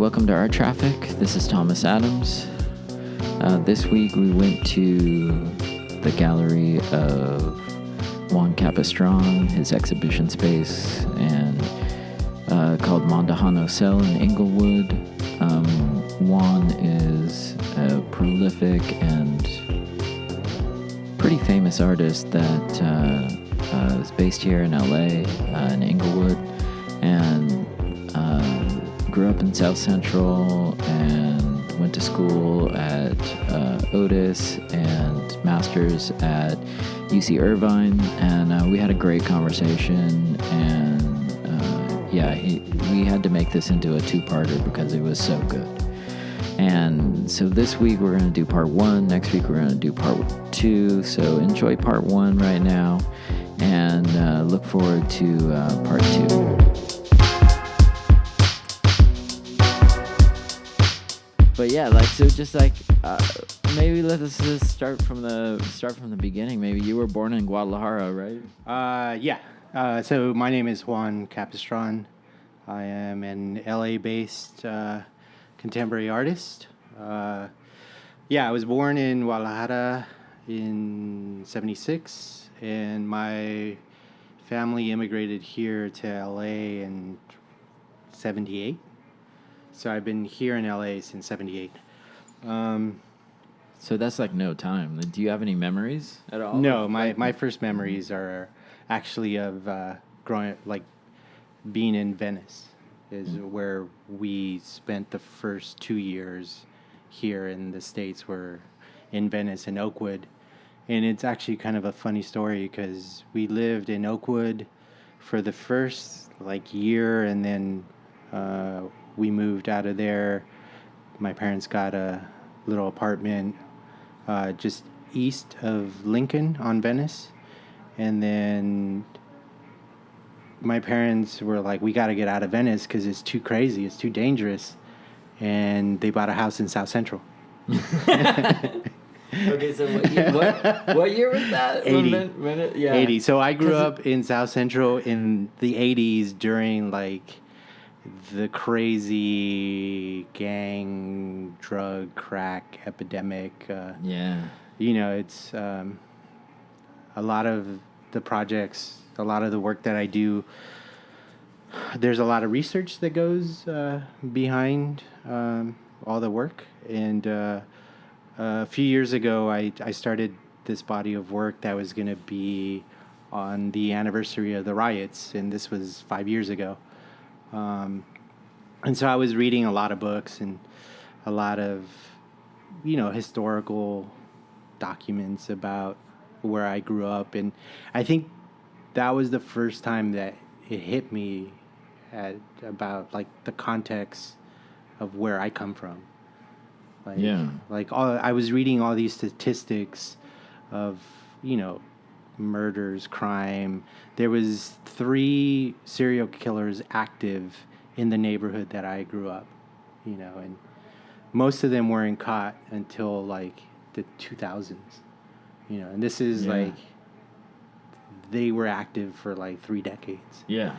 welcome to Art Traffic. This is Thomas Adams. This week we went to the gallery of Juan Capistrán, his exhibition space, and called Mondahano Cell in Inglewood. Juan is a prolific and pretty famous artist that is based here in LA, in Inglewood, and grew up in South Central and went to school at Otis and master's at UC Irvine, and we had a great conversation, and we had to make this into a two-parter because it was so good. And so this week we're going to do part one, next week we're going to do part two, so enjoy part one right now, and look forward to part two. But yeah, maybe let's just start from the beginning. Maybe you were born in Guadalajara, right? Yeah. So my name is Juan Capistrán. I am an LA-based contemporary artist. I was born in Guadalajara in '76, and my family immigrated here to LA in '78. So I've been here in LA since '78. So that's like no time. Do you have any memories at all? No, my first memories are actually of being in Venice, is where we spent the first 2 years here in the States. Were in Venice and Oakwood. And it's actually kind of a funny story because we lived in Oakwood for the first year, and then we moved out of there. My parents got a little apartment just east of Lincoln on Venice. And then my parents were like, we got to get out of Venice because it's too crazy. It's too dangerous. And they bought a house in South Central. Okay, so what year was that? 80. 80. So I grew up in South Central in the 80s during the crazy gang, drug, crack epidemic. It's a lot of the projects, a lot of the work that I do. There's a lot of research that goes behind all the work. And a few years ago, I started this body of work that was going to be on the anniversary of the riots. And this was 5 years ago. And so I was reading a lot of books and a lot of, historical documents about where I grew up. And I think that was the first time that it hit me about the context of where I come from. I was reading all these statistics of, murders, crime. There was 3 serial killers active in the neighborhood that I grew up, and most of them weren't caught until the 2000s, and this is they were active for 3 decades. Yeah.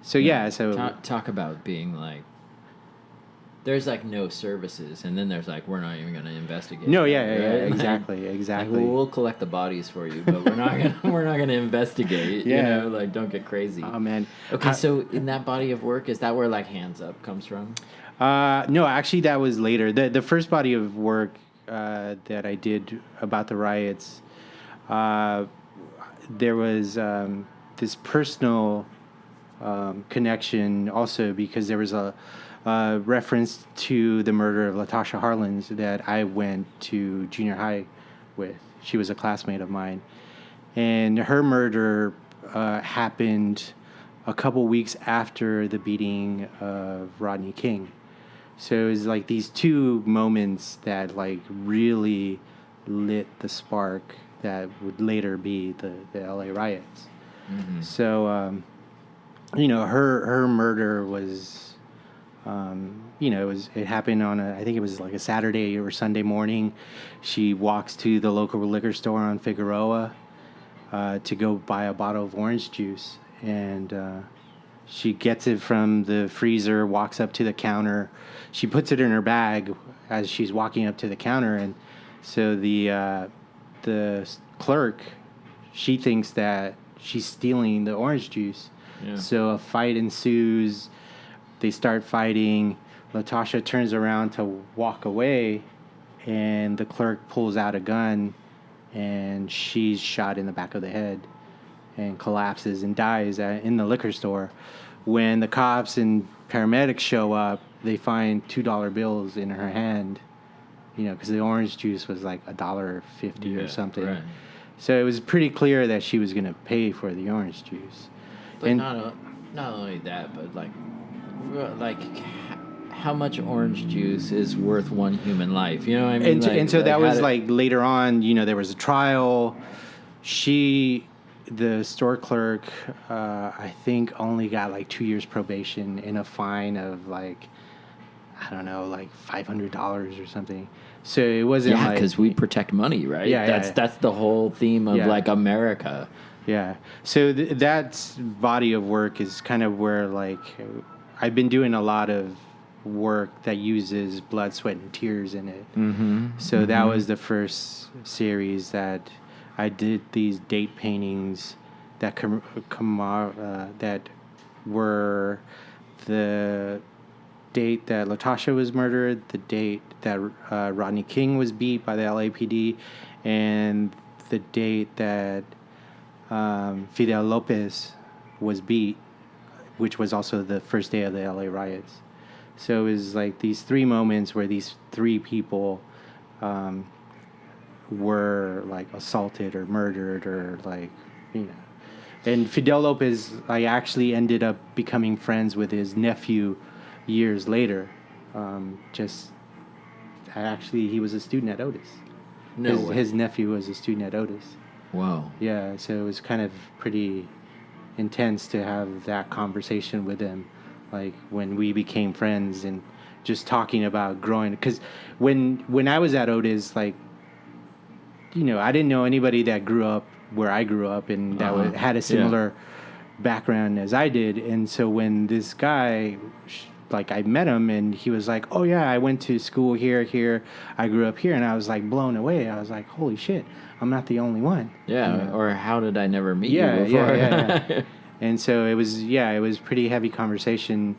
So talk about being there's no services, and then there's we're not even going to investigate. No, exactly. We'll collect the bodies for you, but we're not gonna investigate. Don't get crazy. Oh man. Okay, so in that body of work, is that where Hands Up comes from? No, actually that was later. The first body of work that I did about the riots, there was this personal connection also because there was a reference to the murder of Latasha Harlins that I went to junior high with. She was a classmate of mine. And her murder happened a couple weeks after the beating of Rodney King. So it was these two moments that really lit the spark that would later be the LA riots. Mm-hmm. So, her murder was... it happened on I think it was a Saturday or Sunday morning. She walks to the local liquor store on Figueroa to go buy a bottle of orange juice. And She gets it from the freezer, walks up to the counter. She puts it in her bag as she's walking up to the counter, and so the clerk, she thinks that she's stealing the orange juice. Yeah. So a fight ensues. They start fighting. Latasha turns around to walk away, and the clerk pulls out a gun, and she's shot in the back of the head and collapses and dies in the liquor store. When the cops and paramedics show up, they find $2 bills in her hand, because the orange juice was like $1.50 or something. Right. So it was pretty clear that she was going to pay for the orange juice. But and not only that, but like how much orange juice is worth one human life? You know what I mean? And so that was later on, there was a trial. The store clerk, I think only got 2 years probation and a fine of $500 or something. So it wasn't because we protect money, right? Yeah, that's the whole theme of America. Yeah. So that body of work is kind of where I've been doing a lot of work that uses blood, sweat, and tears in it. Mm-hmm. So that was the first series that I did these date paintings that that were the date that Latasha was murdered, the date that Rodney King was beat by the LAPD, and the date that Fidel Lopez was beat, which was also the first day of the LA riots. So it was these three moments where these three people were assaulted or murdered or And Fidel Lopez, I actually ended up becoming friends with his nephew years later. He was a student at Otis. His nephew was a student at Otis. Wow. Yeah, so it was kind of pretty intense to have that conversation with him, when we became friends and just talking about growing. Because when I was at Otis, I didn't know anybody that grew up where I grew up and that had a similar background as I did. And so when this guy, I met him and he was like, oh yeah, I went to school here, I grew up here. And I was blown away. I was like, holy shit, I'm not the only one. Yeah. Or how did I never meet you before? Yeah. And so it was pretty heavy conversation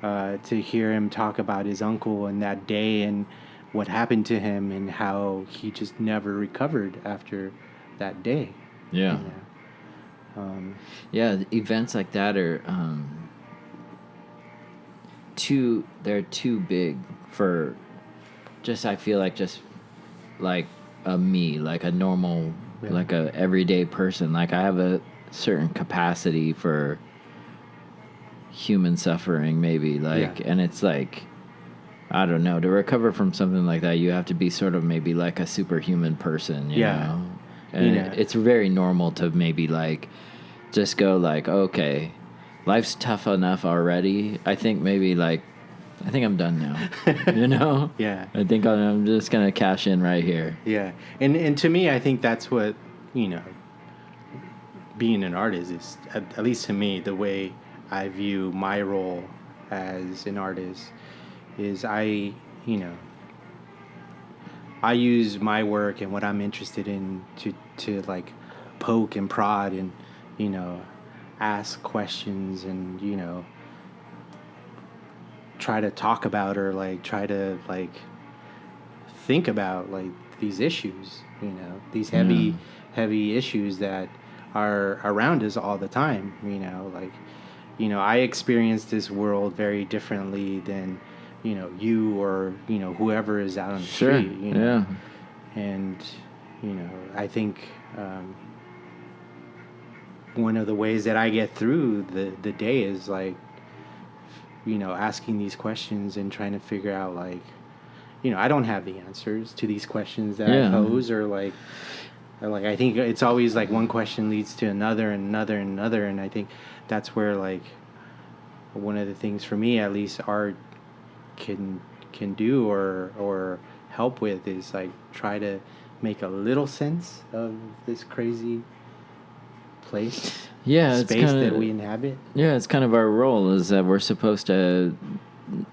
to hear him talk about his uncle and that day and what happened to him and how he just never recovered after that day. Yeah. Events like that are they're too big for I feel like a me, like a normal, like a everyday person. I have a certain capacity for human suffering, maybe, and it's I don't know, to recover from something like that, you have to be sort of maybe a superhuman person, you know? And it's very normal to maybe just go okay, life's tough enough already. I think maybe I think I'm done now, Yeah. I think I'm just going to cash in right here. Yeah. And to me, I think that's what, being an artist is, at least to me, the way I view my role as an artist is I use my work and what I'm interested in to poke and prod and, ask questions and, try to talk about or try to think about these issues, these heavy issues that are around us all the time, I experience this world very differently than you or whoever is out on the street, Yeah. And I think one of the ways that I get through the day is asking these questions and trying to figure out I don't have the answers to these questions that I pose or I think it's always one question leads to another and another and another, and I think that's where one of the things for me at least art can do or help with is try to make a little sense of this crazy place. Yeah, it's space kind that of we inhabit. yeah, it's kind of our role is that we're supposed to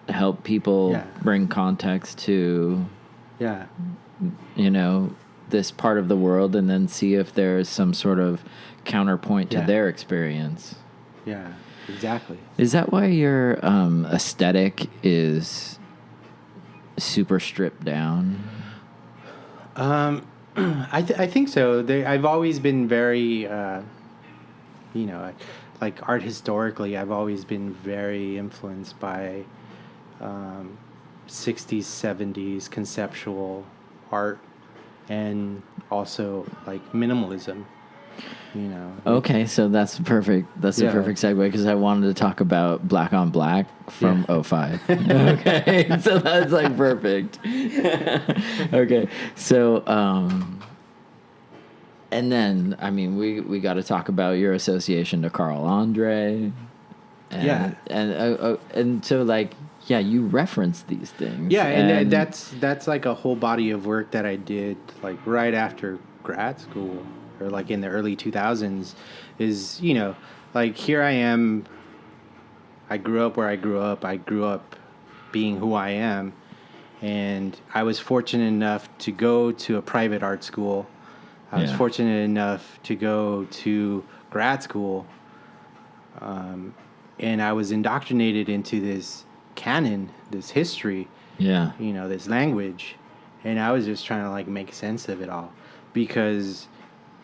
help people Yeah. bring context to Yeah. this part of the world, and then see if there's some sort of counterpoint to Yeah. their experience. Yeah. Exactly. Is that why your aesthetic is super stripped down? I think so. I've always been very, like art historically, I've always been very influenced by 60s, 70s conceptual art, and also like minimalism. Okay, so that's perfect. That's a Yeah. perfect segue because I wanted to talk about Black on Black from Yeah. '05. Okay, so that's like perfect. Okay, so and then I mean we got to talk about your association to Carl Andre, Yeah. and so like yeah, you reference these things. Yeah, and that's like a whole body of work that I did like right after grad school, or like in the early 2000s. Is like here I am. I grew up where I grew up. I grew up being who I am, and I was fortunate enough to go to a private art school. I was Yeah. fortunate enough to go to grad school, and I was indoctrinated into this canon, this history, Yeah. this language, and I was just trying to like make sense of it all, because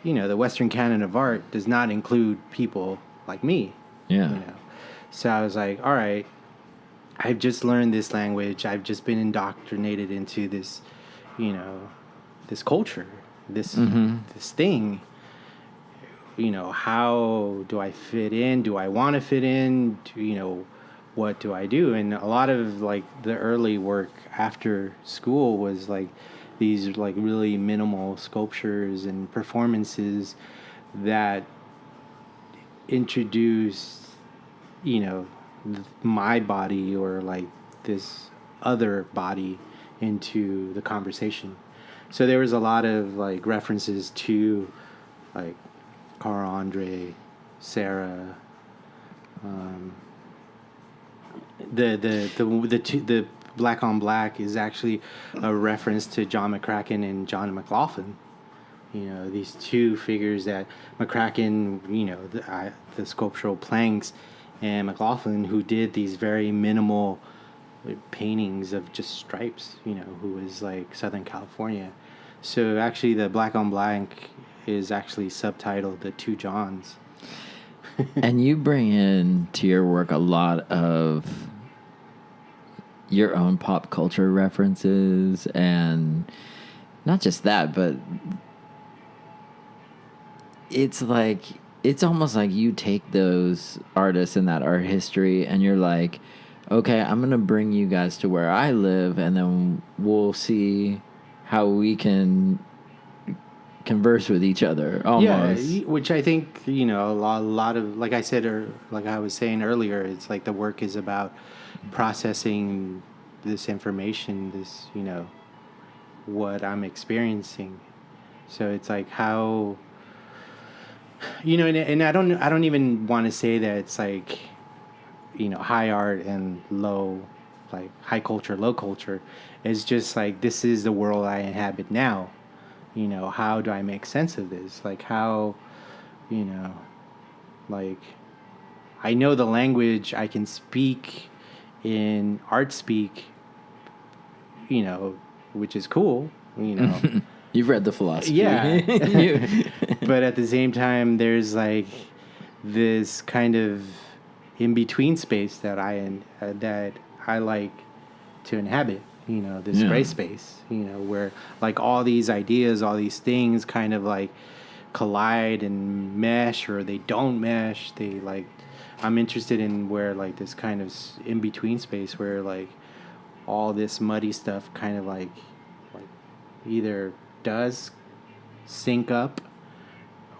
the Western canon of art does not include people like me. Yeah. So I was like, all right, I've just learned this language. I've just been indoctrinated into this, this culture, this thing. How do I fit in? Do I want to fit in? What do I do? And a lot of like the early work after school was like these like really minimal sculptures and performances that introduced, my body, or like this other body, into the conversation. So there was a lot of like references to like Carl Andre, Sarah, the Black on Black is actually a reference to John McCracken and John McLaughlin. These two figures that McCracken, the sculptural planks, and McLaughlin, who did these very minimal paintings of just stripes, who was like Southern California. So actually the Black on Black is actually subtitled The Two Johns. And you bring in to your work a lot of your own pop culture references, and not just that, but it's almost like you take those artists and that art history and you're like, okay, I'm going to bring you guys to where I live, and then we'll see how we can converse with each other almost. Yeah, which I think, a lot of, like I said, or like I was saying earlier, it's like the work is about processing this information, this, what I'm experiencing. So it's like how, and I don't even want to say that it's like, high art and low, like high culture, low culture. It's just like, this is the world I inhabit now. How do I make sense of this? Like how, like I know the language, I can speak in art speak, which is cool, You've read the philosophy. Yeah. But at the same time, there's like this kind of in between space that I like to inhabit. This gray space. Where like all these ideas, all these things, kind of like collide and mesh, or they don't mesh. They like. I'm interested in where like this kind of in between space where like all this muddy stuff kind of like either does sync up,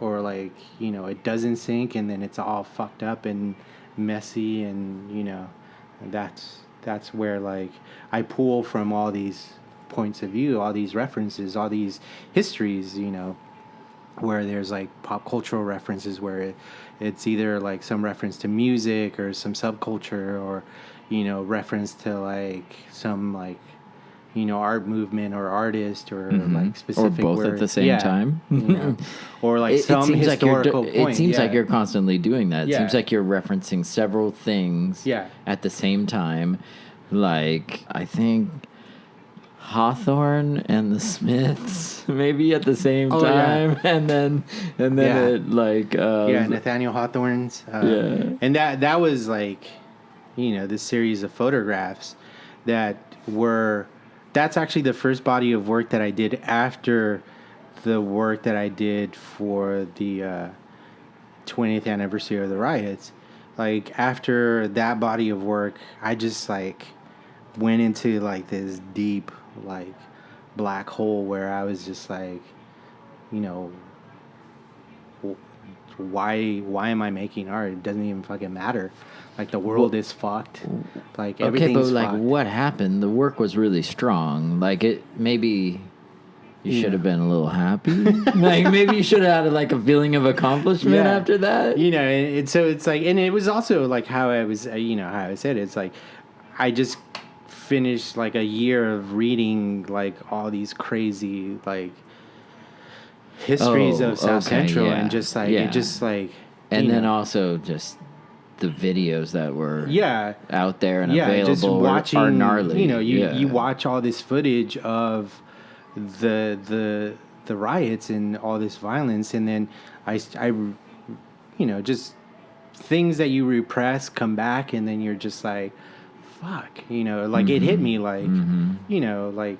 or like it doesn't sync, and then it's all fucked up and messy, and that's where like I pull from all these points of view, all these references, all these histories, where there's like pop cultural references where it's either like some reference to music or some subculture or, reference to like some like, art movement or artist or like specific or both word. at the same time. Or like some historical point. It seems like you're constantly doing that. It Yeah. seems like you're referencing several things at the same time. Like, I think Hawthorne and the Smiths maybe at the same time. And then it like Nathaniel Hawthorne's and that was like this series of photographs that's actually the first body of work that I did after the work that I did for the 20th anniversary of the riots. Like after that body of work, I just like went into like this deep like black hole where I was just like, why am I making art? It doesn't even fucking matter. Like the world is fucked. Like everything's like fucked. what happened? The work was really strong. Like it maybe you should have been a little happy. Like maybe you should have had like a feeling of accomplishment after that. And so it's like, and it was also like how I was, how I said it. It's like I just finished like a year of reading like all these crazy like histories of South Central and just like it just like and then also just the videos that were out there and available just watching, are gnarly. You watch all this footage of the riots and all this violence, and then I just things that you repress come back, and then you're just like, fuck, like it hit me like, like,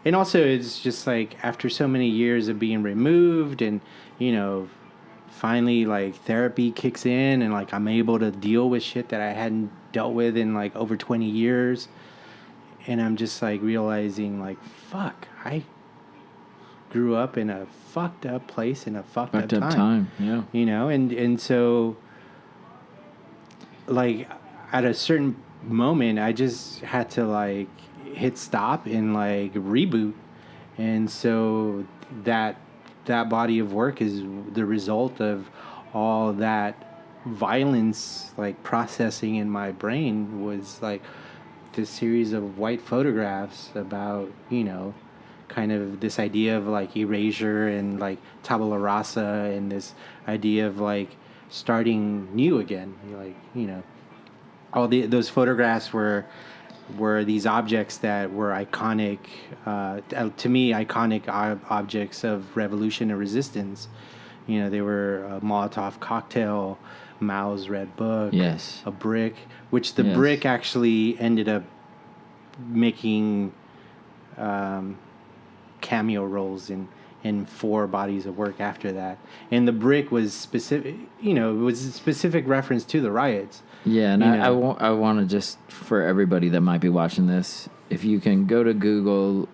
and also it's just like after so many years of being removed and, finally like therapy kicks in and like I'm able to deal with shit that I hadn't dealt with in like over 20 years. And I'm just like realizing like, fuck, I grew up in a fucked up place in a fucked up time. Yeah. And so like at a certain moment I just had to like hit stop and like reboot. And so that body of work is the result of all that violence like processing in my brain was like this series of white photographs about kind of this idea of like erasure and like tabula rasa and this idea of like starting new again. Like all those photographs were these objects that were iconic, to me, iconic objects of revolution and resistance. They were a Molotov cocktail, Mao's Red Book, a brick, which the brick actually ended up making cameo roles in 4 bodies of work after that. And the brick was specific, it was a specific reference to the riots. Yeah, and I want to just, for everybody that might be watching this, if you can go to Google,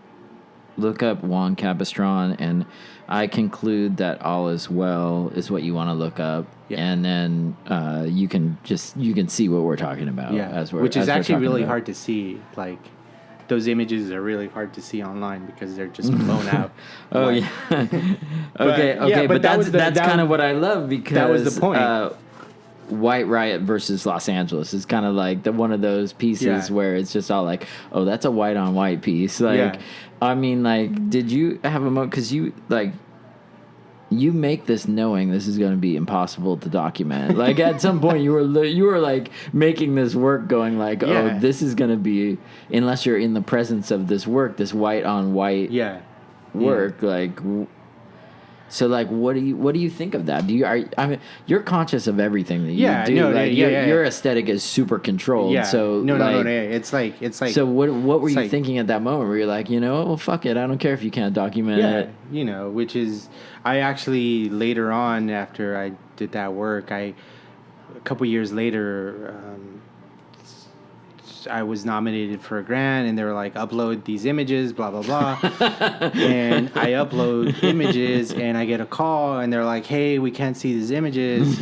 look up Juan Capistrán, and I conclude that All Is Well is what you want to look up, and then you can see what we're talking about. Which is actually really hard to see. Like, those images are really hard to see online because they're just blown out. Okay, but that's kind of what I love, because that was the point. White Riot versus Los Angeles is kind of like one of those pieces where it's just all like, oh, that's a white on white piece. Like, I mean, like, did you have a moment, because you make this knowing this is going to be impossible to document. Like at some point you were like making this work going like, oh, this is going to be, unless you're in the presence of this work, this white on white work, like. So, like, what do you think of that? I mean, you're conscious of everything that you do. No, like, your aesthetic is super controlled. Yeah. So, no. It's like. So, what were you thinking at that moment? Where you're like, well, fuck it, I don't care if you can't document it. Which is, I actually later on after I did that work, a couple years later, I was nominated for a grant, and they were like, upload these images, blah, blah, blah. And I upload images, and I get a call, and they're like, hey, we can't see these images.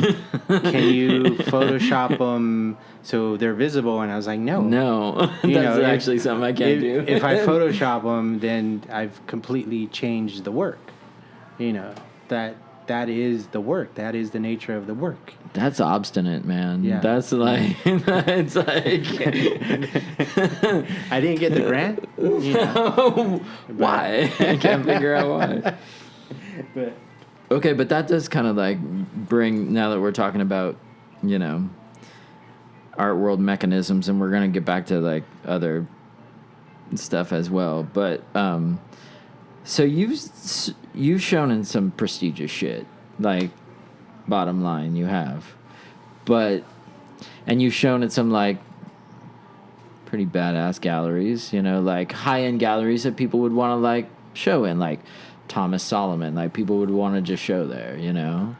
Can you Photoshop them so they're visible? And I was like, no. That's actually something I can't do. If I Photoshop them, then I've completely changed the work, that is the work. That is the nature of the work. That's obstinate, man. Yeah. That's like, it's like. I didn't get the grant. You know. Why? I can't figure out why. But okay, but that does kind of like bring, now that we're talking about, you know, art world mechanisms, and we're going to get back to like other stuff as well. But, so you've shown in some prestigious shit, like, bottom line, you have. But, and you've shown at some, like, pretty badass galleries, you know, like, high-end galleries that people would want to, like, show in, like, Thomas Solomon, like, people would want to just show there, you know?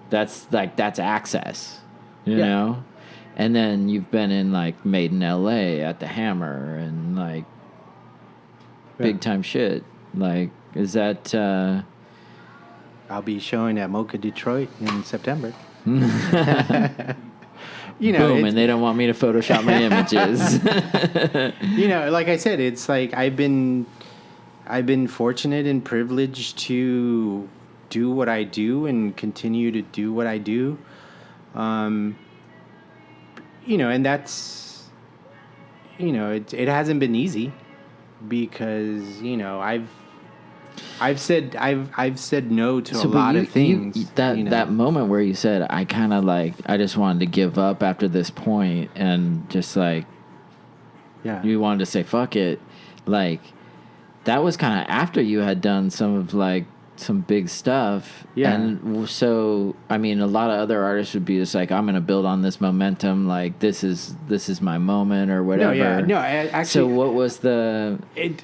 That's access, you know? And then you've been in, like, Made in L.A. at the Hammer and, like, big-time shit. Like, is that... I'll be showing at Mocha Detroit in September. You know, boom, and they don't want me to Photoshop my images. You know, like I said, it's like I've been fortunate and privileged to do what I do and continue to do what I do. You know, and that's, you know, it hasn't been easy because, you know, I've said no to a lot of things. That moment where you said, I kind of like, I just wanted to give up after this point and just like, you wanted to say, fuck it. Like, that was kind of after you had done some of like some big stuff. Yeah. And so, I mean, a lot of other artists would be just like, I'm going to build on this momentum. Like, this is my moment or whatever. No, actually. So what was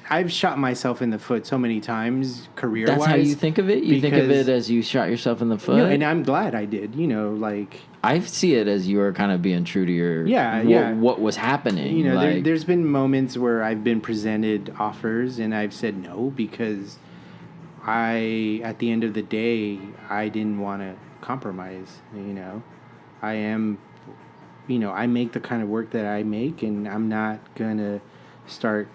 I've shot myself in the foot so many times career-wise. That's how you think of it? You think of it as you shot yourself in the foot? No, and I'm glad I did, you know, like. I see it as you were kind of being true to your what was happening. You know, like, there's been moments where I've been presented offers and I've said no because at the end of the day, I didn't want to compromise, you know. I am, you know, I make the kind of work that I make and I'm not going to start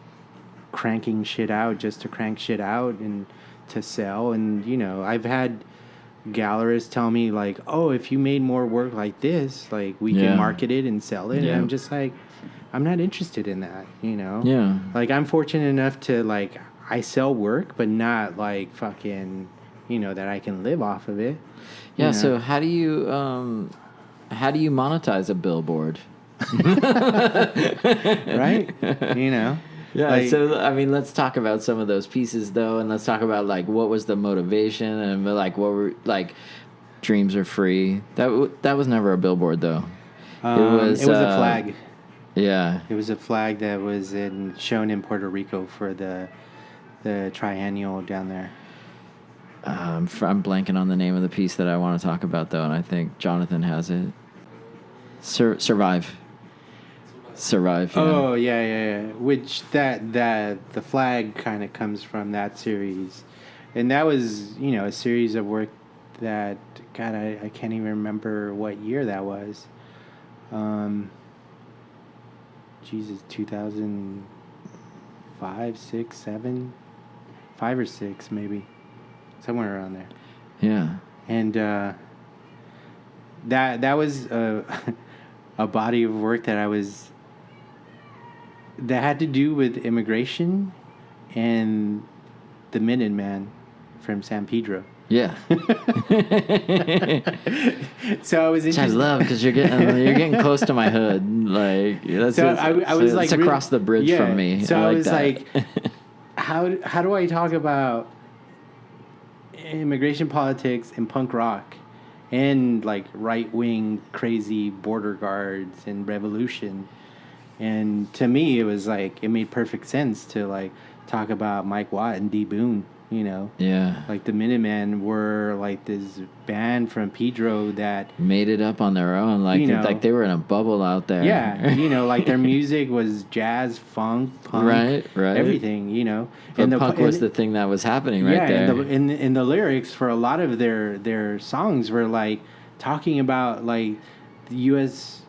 cranking shit out just to crank shit out and to sell. And, you know, I've had gallerists tell me like, oh, if you made more work like this, like we can market it and sell it. Yeah. And I'm just like, I'm not interested in that, you know? Yeah. Like I'm fortunate enough to like, I sell work, but not like fucking, you know, that I can live off of it. Yeah. You know? So how do you monetize a billboard? Right. You know? Yeah. Like, so, I mean, let's talk about some of those pieces though. And let's talk about like, what was the motivation and like, what were like Dreams Are Free. That was never a billboard though. It was a flag. Yeah. It was a flag that was shown in Puerto Rico for the triennial down there. I'm blanking on the name of the piece that I want to talk about though, and I think Jonathan has it. Survive. Yeah. Oh yeah. Which the flag kind of comes from that series, and that was, you know, a series of work that God, I can't even remember what year that was. Jesus, 2005, 6, 7, 5 or 6 maybe, somewhere around there. Yeah. And that was a body of work that had to do with immigration and the Minuteman from San Pedro. Yeah. So I was interested. Which I love because you're getting close to my hood. Like that's so I was like, it's across the bridge from me. So I was like, how do I talk about immigration politics and punk rock and like right wing crazy border guards and revolution? And to me, it was like, it made perfect sense to like talk about Mike Watt and D. Boone, you know? Yeah. Like the Minutemen were like this band from Pedro that made it up on their own. Like, you know, like they were in a bubble out there. Yeah. You know, like their music was jazz, funk, punk. Right. Everything, you know? But and punk was the thing that was happening right there. And the lyrics for a lot of their songs were like talking about like the U.S.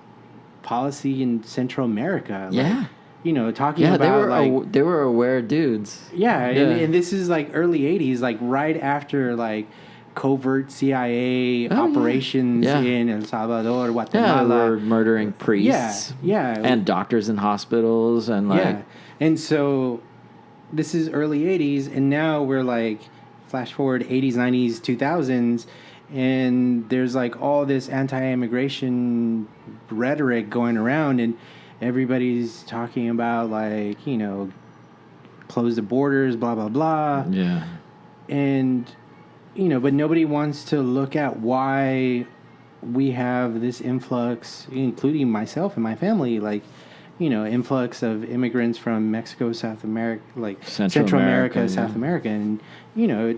policy in Central America. Like, you know, talking about they were aware dudes. Yeah. And this is like early 80s, like right after like covert CIA Oh, operations yeah. in El Salvador, Yeah, Guatemala. we're murdering priests. Yeah. And doctors in hospitals and like. Yeah. And so this is early 80s, and now we're like, flash forward 80s, 90s, 2000s, and there's like all this anti-immigration rhetoric going around, and everybody's talking about like, you know, close the borders, blah, blah, blah. Yeah. And, you know, but nobody wants to look at why we have this influx, including myself and my family, like, you know, influx of immigrants from Mexico, South America, like Central America, South America. And, you know,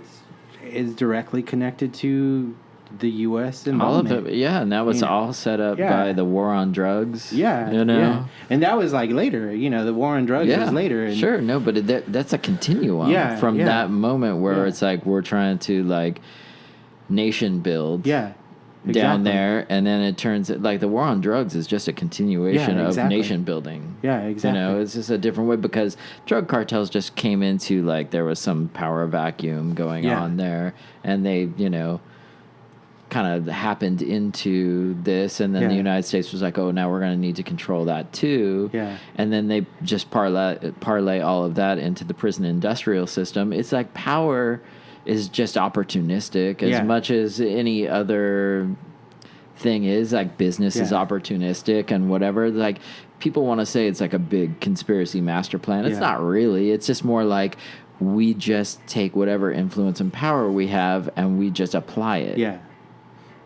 it's directly connected to the U.S. involvement. All of it, yeah, and that was all set up by the war on drugs. Yeah, you know, yeah. And that was like later. You know, the war on drugs was later. And sure, no, but that's a continuum from that moment where it's like we're trying to like nation build. Yeah. Exactly. Down there, and then it turns like the war on drugs is just a continuation of nation building. Yeah, exactly. You know, it's just a different way because drug cartels just came into like there was some power vacuum going on there, and they, you know, kind of happened into this, and then the United States was like, oh, now we're going to need to control that too. Yeah. And then they just parlay all of that into the prison industrial system. It's like power is just opportunistic as much as any other thing is. Like business is opportunistic and whatever. Like people want to say it's like a big conspiracy master plan. It's not really. It's just more like we just take whatever influence and power we have and we just apply it. Yeah.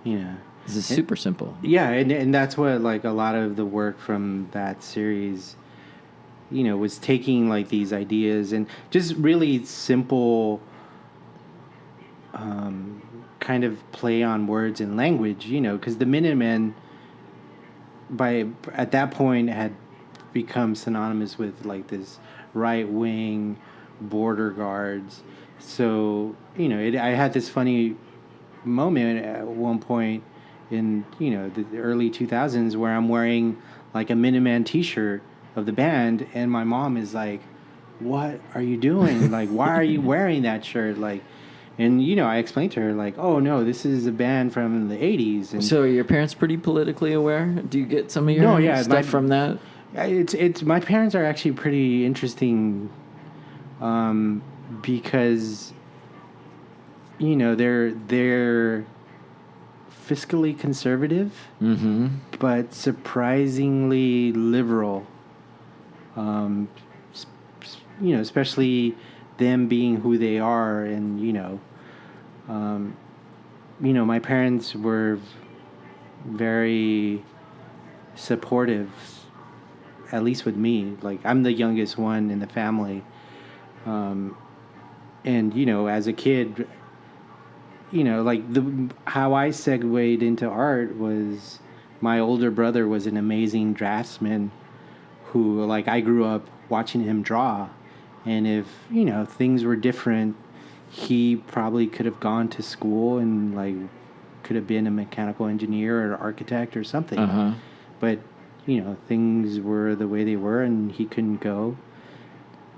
Yeah. This is super simple. Yeah, and that's what like a lot of the work from that series, you know, was taking like these ideas and just really simple kind of play on words and language, you know, because the Minutemen at that point had become synonymous with like this right-wing border guards. So, you know, I had this funny moment at one point in, you know, the early 2000s where I'm wearing like a Minuteman t-shirt of the band, and my mom is like, what are you doing? Like, why are you wearing that shirt? Like, and, you know, I explained to her, like, oh, no, this is a band from the 80s. And so are your parents pretty politically aware? Do you get some of your stuff from that? It's my parents are actually pretty interesting because, you know, they're fiscally conservative, but surprisingly liberal. You know, especially them being who they are, and you know, my parents were very supportive, at least with me. Like, I'm the youngest one in the family, and you know, as a kid, you know, like how I segued into art was my older brother was an amazing draftsman who, like, I grew up watching him draw. And if, you know, things were different, he probably could have gone to school and, like, could have been a mechanical engineer or an architect or something. But, you know, things were the way they were, and he couldn't go.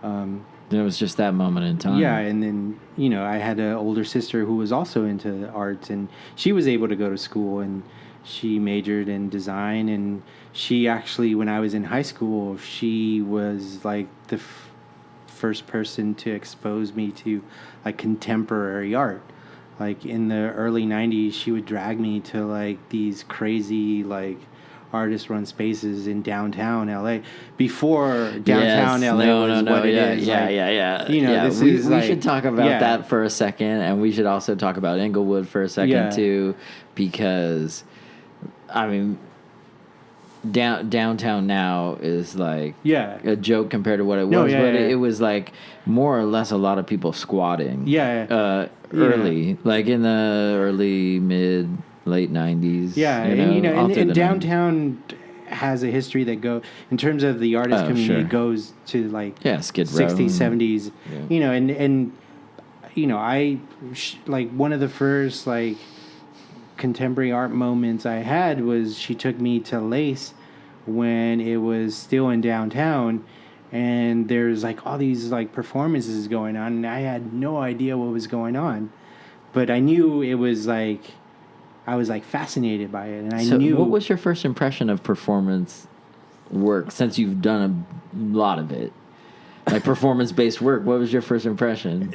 It was just that moment in time. Yeah, and then, you know, I had an older sister who was also into arts, and she was able to go to school, and she majored in design. And she actually, when I was in high school, she was, like, the first person to expose me to like contemporary art. Like in the early 90s, she would drag me to like these crazy like artist run spaces in downtown LA before downtown LA was what it is. You know, we should talk about that for a second, and we should also talk about Inglewood for a second too, because I mean, downtown now is like a joke compared to what it was, but it was like more or less a lot of people squatting early, like in the early late 90s. And downtown has a history that go in terms of the artist community goes to like Skid Row 60s 70s, you know, and you know, I like one of the first like contemporary art moments I had was she took me to Lace when it was still in downtown, and there's like all these like performances going on, and I had no idea what was going on, but I knew it was like I was like fascinated by it, and I So knew. what was your first impression of performance work since you've done a lot of it? Like performance-based work, what was your first impression?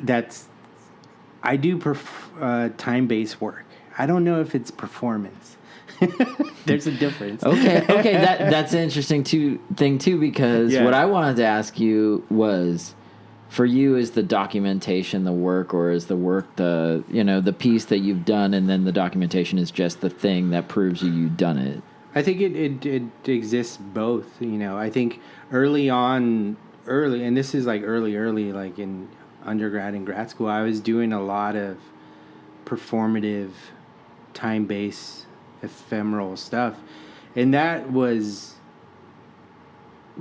I do time-based work. I don't know if it's performance. There's a difference. Okay, that's an interesting thing too, because what I wanted to ask you was, for you, is the documentation the work, or is the work the piece that you've done, and then the documentation is just the thing that proves you've done it? I think it exists both. I think early, and this is like early, like in undergrad and grad school, I was doing a lot of performative, time-based, ephemeral stuff, and that was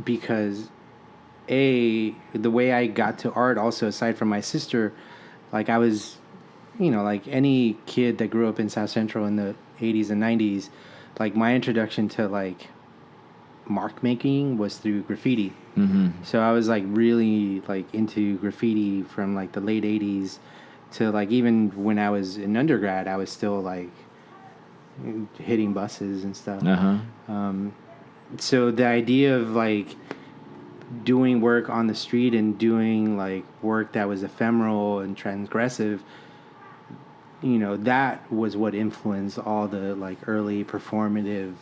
because the way I got to art, also aside from my sister, like I was, like any kid that grew up in South Central in the 80s and 90s, like my introduction to like mark making was through graffiti. Mm-hmm. So I was like really like into graffiti from like the late 80s to like even when I was in undergrad, I was still like hitting buses and stuff. So the idea of like doing work on the street and doing like work that was ephemeral and transgressive, that was what influenced all the like early performative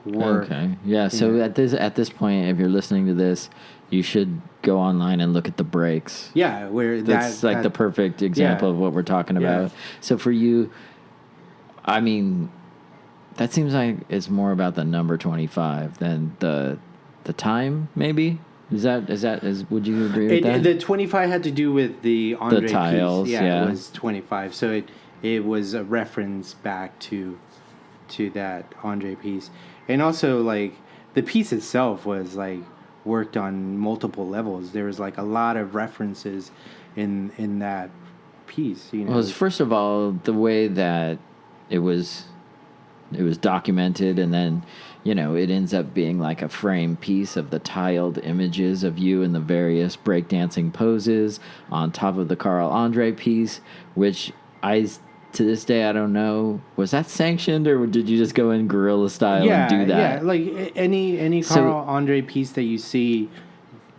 work. Okay. Yeah. So at this point, if you're listening to this, you should go online and look at the breaks. Yeah, where that's the perfect example of what we're talking about. Yeah. So for you, I mean, that seems like it's more about the number 25 than the time, maybe? Would you agree with that? The 25 had to do with the Andre tiles, piece. Yeah, it was 25. So it was a reference back to that Andre piece. And also, like, the piece itself was, like, worked on multiple levels. There was, like, a lot of references in that piece, Well, first of all, the way that it was documented, and then, it ends up being like a frame piece of the tiled images of you in the various breakdancing poses on top of the Carl Andre piece, which to this day, I don't know, was that sanctioned, or did you just go in guerrilla style and do that? Yeah, like any Carl Andre piece that you see,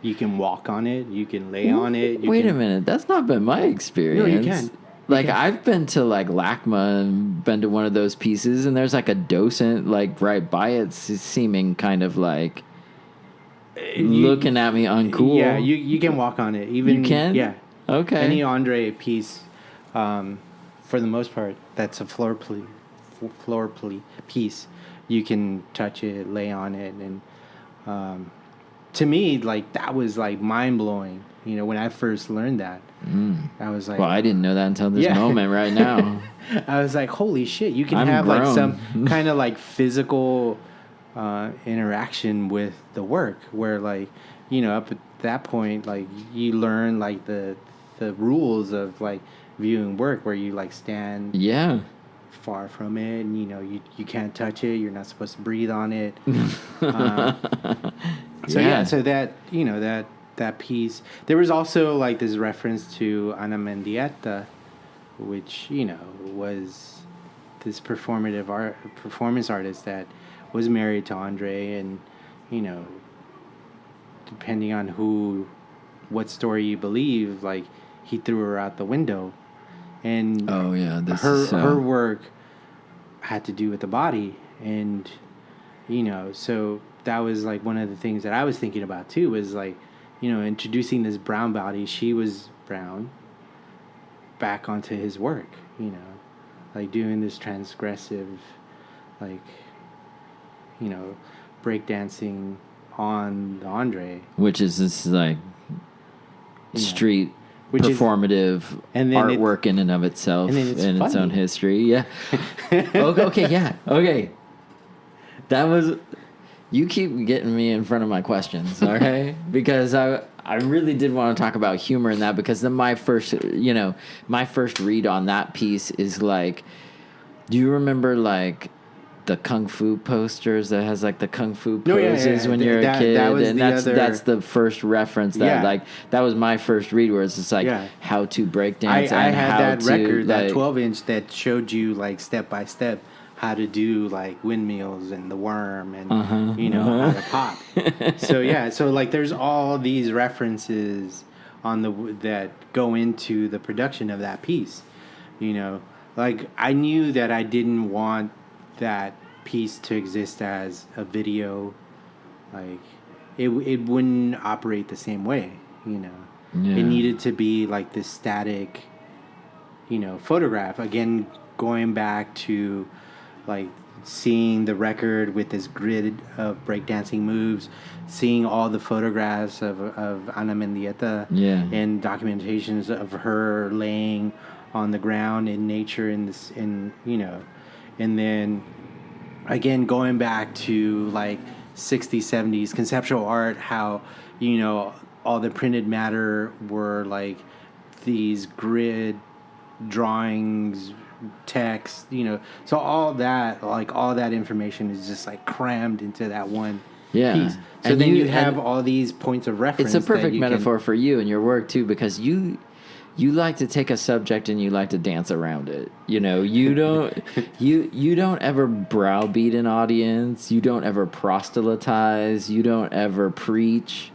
you can walk on it, you can lay on it. Wait a minute, that's not been my experience. No, you can. Like, I've been to, like, LACMA and been to one of those pieces, and there's, like, a docent, like, right by it seeming kind of, like, looking at me uncool. Yeah, you can walk on it. Even you can? Yeah. Okay. Any Andre piece, for the most part, that's a floor piece. You can touch it, lay on it, and to me, like, that was, like, mind-blowing. When I first learned that, I was like... Well, I didn't know that until this moment right now. I was like, holy shit, you can have, grown. Like, some kind of, like, physical interaction with the work where, like, up at that point, like, you learn, like, the rules of, like, viewing work where you, like, stand far from it, and, you can't touch it, you're not supposed to breathe on it. So that piece. There was also like this reference to Ana Mendieta, which was this performance artist that was married to Andre, and depending on what story you believe, like he threw her out the window, and her work had to do with the body, and so that was like one of the things that I was thinking about too, was like, introducing this brown body, she was brown, back onto his work, like doing this transgressive, like, breakdancing on the Andre. Which is this, like, street performative artwork in and of itself, in its own history. Yeah. Okay, yeah. Okay. That was... You keep getting me in front of my questions, okay? Because I really did want to talk about humor in that, because then my first read on that piece is like, do you remember, like, the kung fu posters that has like the kung fu No, yeah, poses when you're a kid, and that's the first reference that like that was my first read, where it's just like how to break dance. I and had how that to, record, like, that 12-inch that showed you like step by step how to do like windmills and the worm and how to pop. So like there's all these references on that go into the production of that piece. Like I knew that I didn't want that piece to exist as a video. Like it wouldn't operate the same way. It needed to be like this static photograph. Again, going back to like seeing the record with this grid of breakdancing moves, seeing all the photographs of Ana Mendieta and documentations of her laying on the ground in nature and then again going back to like 60s, 70s conceptual art, how all the printed matter were like these grid drawings, text, so all that information is just like crammed into that one piece. So and then you have all these points of reference. It's a perfect metaphor for you and your work too, because you like to take a subject and you like to dance around it. You don't you don't ever browbeat an audience. You don't ever proselytize. You don't ever preach.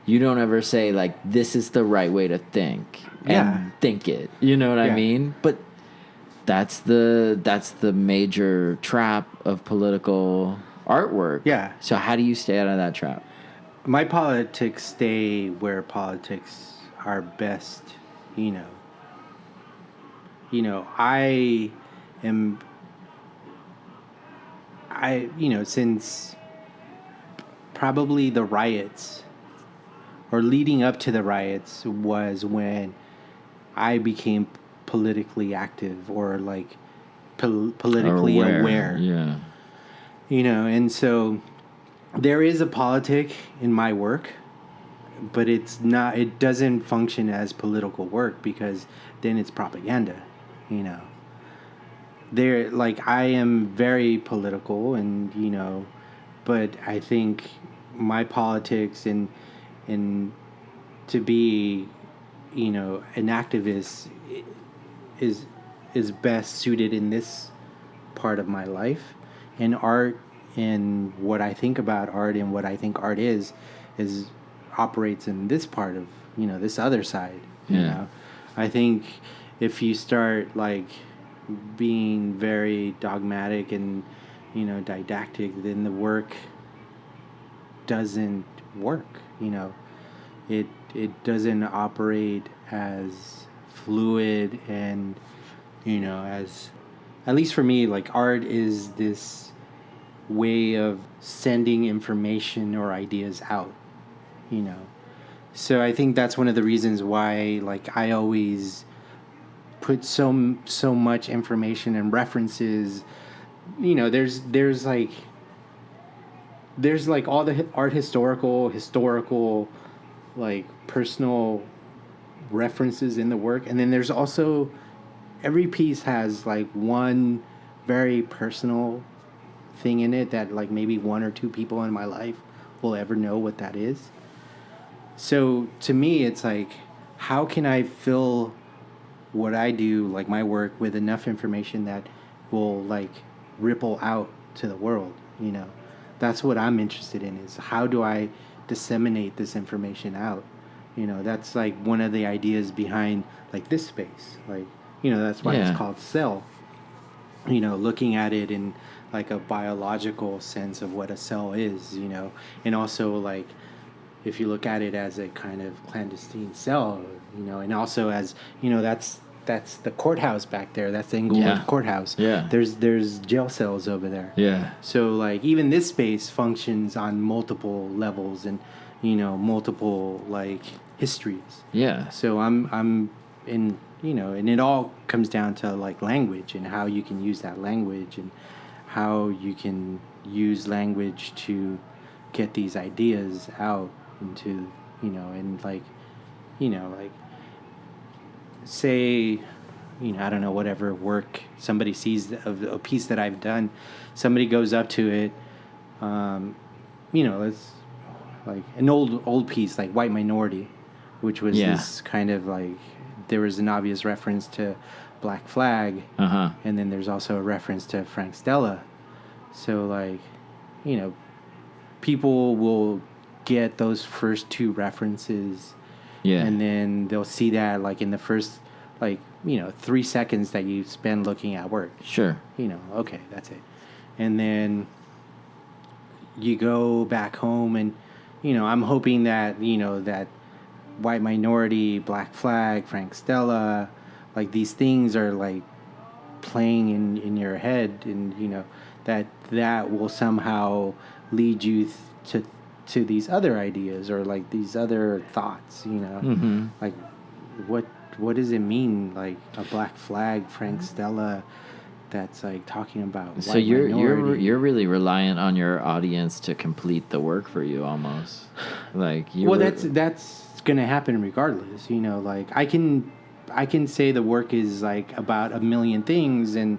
You don't ever say like this is the right way to think and think it. You know what I mean? But that's the major trap of political artwork. Yeah. So how do you stay out of that trap? My politics stay where politics are best. Since probably the riots or leading up to the riots was when I became politically active or like politically aware. Yeah. And so there is a politic in my work, but it doesn't function as political work because then it's propaganda. I am very political and but I think my politics and to be an activist is best suited in this part of my life, and art and what I think about art and what I think art is operates in this part of this other side. I think if you start like being very dogmatic and didactic, then the work doesn't work. It doesn't operate as fluid and as, at least for me, like art is this way of sending information or ideas out. So I think that's one of the reasons why like I always put so much information and references. There's like all the art historical like personal references in the work, and then there's also every piece has like one very personal thing in it that like maybe one or two people in my life will ever know what that is. So to me it's like, how can I fill what I do, like my work, with enough information that will like ripple out to the world? That's what I'm interested in, is how do I disseminate this information out? That's like one of the ideas behind like this space, like that's why it's called Cell. Looking at it in like a biological sense of what a cell is, and also like if you look at it as a kind of clandestine cell, and also as that's the courthouse back there. That's the Inglewood courthouse. Yeah. There's jail cells over there. Yeah. So like even this space functions on multiple levels and multiple like histories. Yeah. So I'm in and it all comes down to like language and how you can use that language and how you can use language to get these ideas out into and like say I don't know, whatever work somebody sees of a piece that I've done, somebody goes up to it, it's like an old piece like White Minority, which was this kind of like, there was an obvious reference to Black Flag, and then there's also a reference to Frank Stella. So like, people will get those first two references, and then they'll see that like in the first 3 seconds that you spend looking at work. Sure. Okay, that's it. And then you go back home and, I'm hoping that, that White Minority, Black Flag, Frank Stella, like these things are like playing in your head, and, that will somehow lead you to these other ideas or like these other thoughts, like what does it mean, like a Black Flag, Frank Stella, that's like talking about so you're really reliant on your audience to complete the work for you, almost like that's gonna happen regardless, like I can say the work is like about a million things, and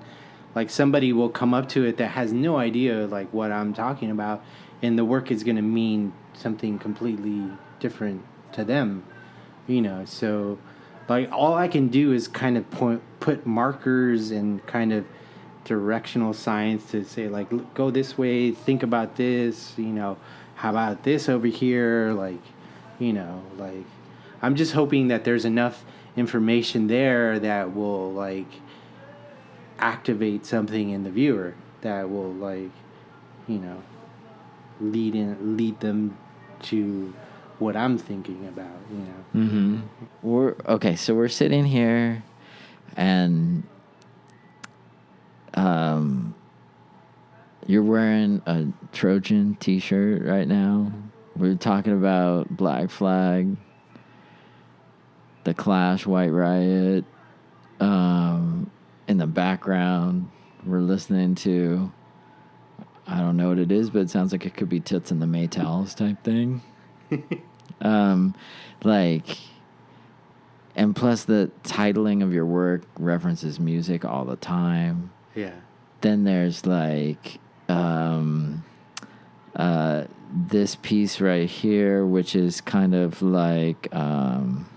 like somebody will come up to it that has no idea like what I'm talking about, and the work is gonna mean something completely different to them, so like all I can do is kind of put markers and kind of directional signs to say like, go this way, think about this, how about this over here, like, like I'm just hoping that there's enough information there that will like activate something in the viewer that will like, lead them to what I'm thinking about, So we're sitting here, and you're wearing a Trojan t-shirt right now. We're talking about Black Flag, The Clash, White Riot. In the background, we're listening to, I don't know what it is, but it sounds like it could be Tits and the Maytals type thing. And plus the titling of your work references music all the time. Yeah. Then there's like this piece right here, which is kind of like I'm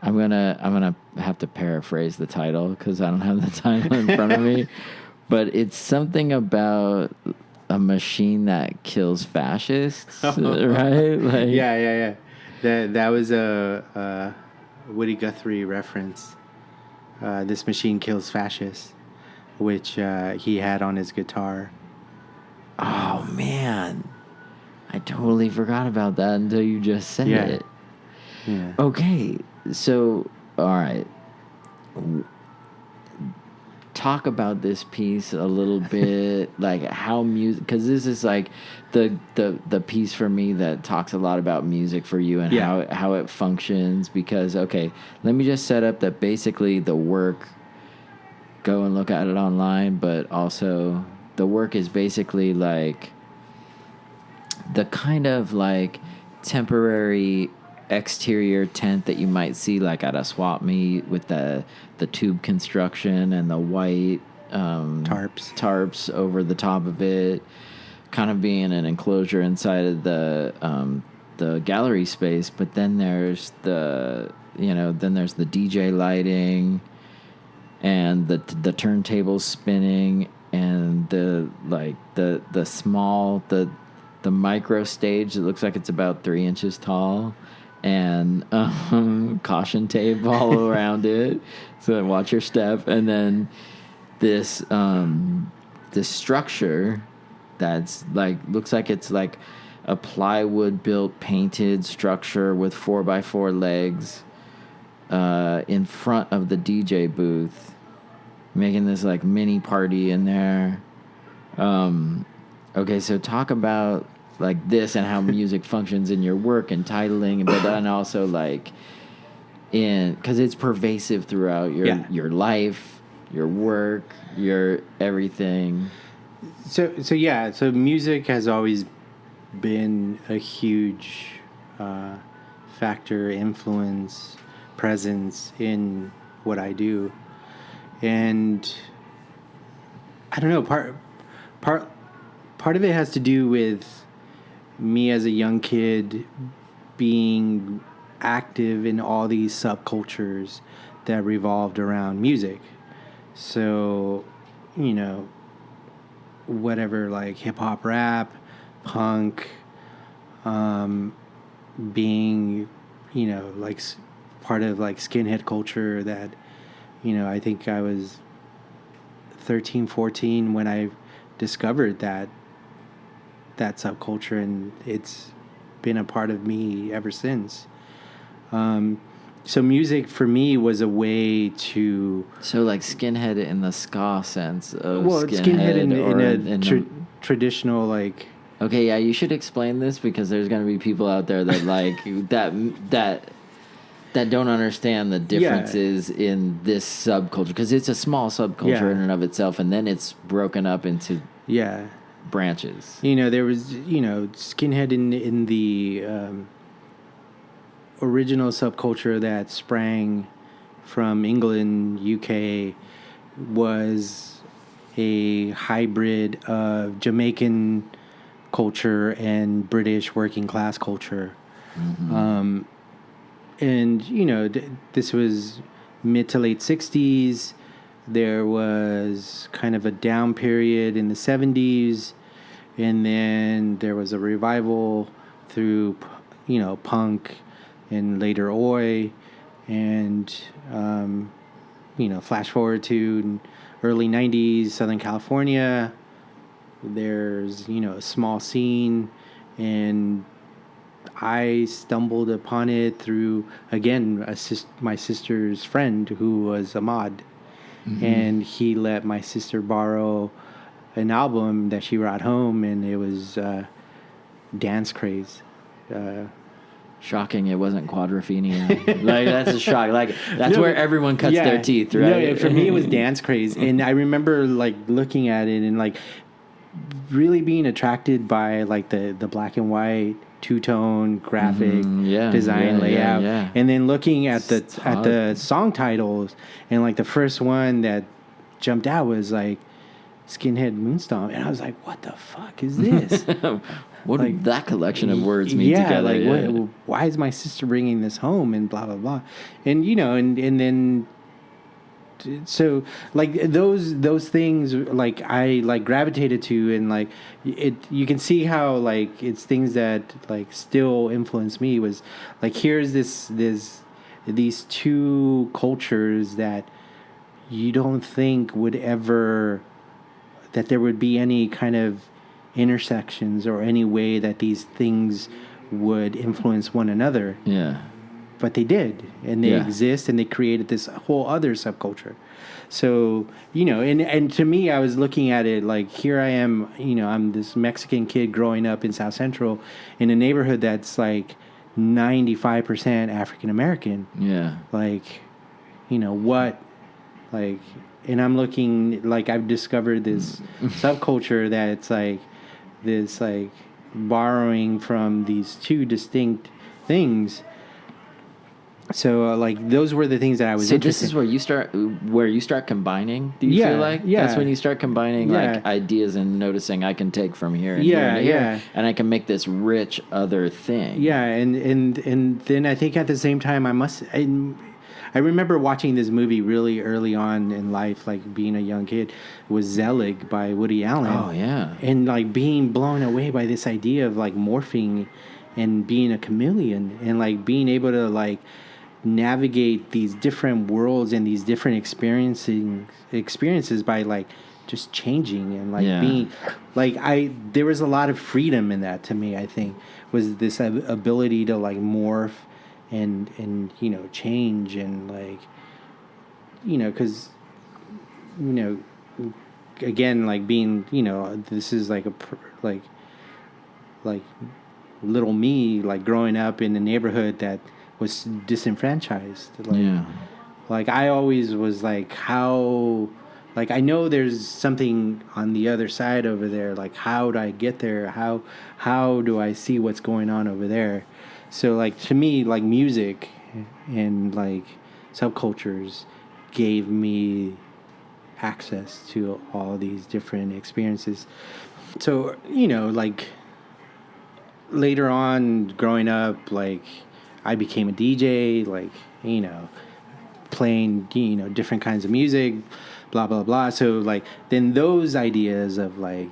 gonna have to paraphrase the title because I don't have the title in front of me, but it's something about a machine that kills fascists, right? Like, yeah. That was a Woody Guthrie reference. This machine kills fascists, which he had on his guitar. Oh man, I totally forgot about that until you just said it. Yeah. Okay, so all right. Talk about this piece a little bit, like how music, because this is like the piece for me that talks a lot about music for you and how it functions. Because okay, let me just set up that basically the work, go and look at it online, but also the work is basically like the kind of like temporary exterior tent that you might see like at a swap meet with the tube construction and the white tarps over the top of it, kind of being an enclosure inside of the gallery space. But then there's the DJ lighting and the turntables spinning and the micro stage that looks like it's about 3 inches tall, and caution tape all around it, so watch your step. And then this structure that's like, looks like it's like a plywood built painted structure with 4x4 legs in front of the DJ booth, making this like mini party in there. Okay, so talk about like this and how music functions in your work and titling, but then also like because it's pervasive throughout your life, your work, your everything. So music has always been a huge factor, influence, presence in what I do. And I don't know, part of it has to do with me as a young kid being active in all these subcultures that revolved around music. So, you know, whatever, like hip hop, rap, punk, being, you know, like part of like skinhead culture that, you know, I think I was 13, 14 when I discovered that subculture, and it's been a part of me ever since. So music for me was a way to... So like skinhead in the ska sense of well, skinhead in a the... traditional, like... Okay, yeah, you should explain this, because there's going to be people out there that like that don't understand the differences in this subculture, because it's a small subculture in and of itself, and then it's broken up into branches. You know, there was, you know, skinhead in the original subculture that sprang from England, UK, was a hybrid of Jamaican culture and British working class culture. Mm-hmm. And, you know, this was mid to late 60s. There was kind of a down period in the 70s. And then there was a revival through, you know, punk and later oi. And, you know, flash forward to early 90s, Southern California. There's, you know, a small scene, and I stumbled upon it through, again, my sister's friend who was Ahmad. Mm-hmm. And he let my sister borrow an album that she brought home, and it was Dance Craze. Shocking it wasn't Quadrophenia. Like, that's a shock. Like, that's where everyone cuts their teeth, right? No, for me, it was Dance Craze. And I remember, like, looking at it and, like, really being attracted by, like, the black and white two-tone graphic design layout. And then looking at the song titles, and, like, the first one that jumped out was, like, Skinhead Moonstomp. And I was like, what the fuck is this? What like, did that collection of words mean together? Like, why is my sister bringing this home, and blah, blah, blah. And, you know, and then, so, like, those things, like, I, like, gravitated to, and, like, you can see how, like, it's things that, like, still influence me. Was, like, here's these two cultures that you don't think would ever, that there would be any kind of intersections or any way that these things would influence one another. Yeah. But they did, and they exist, and they created this whole other subculture. So, you know, and to me, I was looking at it like, here I am, you know, I'm this Mexican kid growing up in South Central in a neighborhood that's like 95% African American. Yeah. Like, you know, what, like, and I'm looking, like, I've discovered this subculture that's like this, like, borrowing from these two distinct things. So, like, those were the things that I was interested in. So this is where you start combining, do you feel like? Yeah. That's when you start combining, like, ideas and noticing I can take from here and here and here, and I can make this rich other thing. Yeah, and then I think at the same time I remember watching this movie really early on in life, like being a young kid. It was Zelig by Woody Allen. Oh, yeah. And, like, being blown away by this idea of, like, morphing and being a chameleon, and, like, being able to, like, navigate these different worlds and these different experiences by, like, just changing and, like, being, like, there was a lot of freedom in that to me, I think, was this ability to, like, morph and you know, change, and, like, you know, because, you know, again, like, being, you know, this is like like little me, like, growing up in a neighborhood that was disenfranchised. Like, like, I always was like, how, like, I know there's something on the other side over there. Like, how do I get there? How do I see what's going on over there? So, like, to me, like, music and, like, subcultures gave me access to all these different experiences. So, like later on growing up, like I became a DJ, like, playing, different kinds of music, blah, blah, blah. So like then those ideas of like